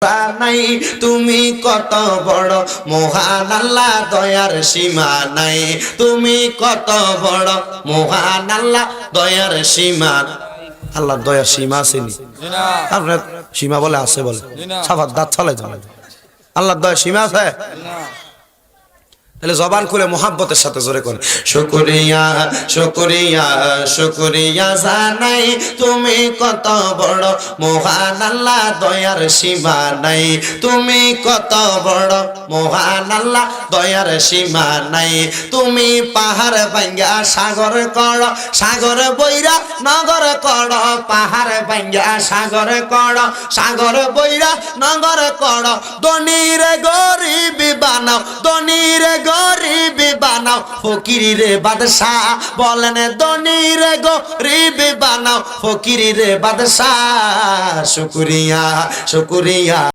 নাই তুমি কত বড় মহান আল্লাহ দয়ার সীমা নাই তুমি কত বড় মহান আল্লাহ দয়ার সীমা আল্লাহ দয়ার সীমা আছে নি আপনার সীমা বলে আছে বলে সাফাত দাঁত চালাই যাবে আল্লাহর দয়ার সীমা আছে তাহলে জবান খুলে মোহাব্বতের সাথে জোরে করে শুকরিয়া শুকরিয়া শুকরিয়া জানাই তুমি কত বড় মহান আল্লাহ দয়ার সীমা নাই তুমি কত বড় মহান আল্লাহ দয়ার সীমা নাই তুমি পাহাড় ভাঙ্গা সাগর কর সাগর বইরা নগর কর পাহাড় ভাঙ্গা সাগর কর সাগর বইরা নগর কর ধনীর গরিব বানাও ধনীর গরিব বানাও ফকির রে বাদশাহ বলেন ধনী রে গরিব বানাও ফকির রে বাদশাহ শুকরিয়া শুকরিয়া।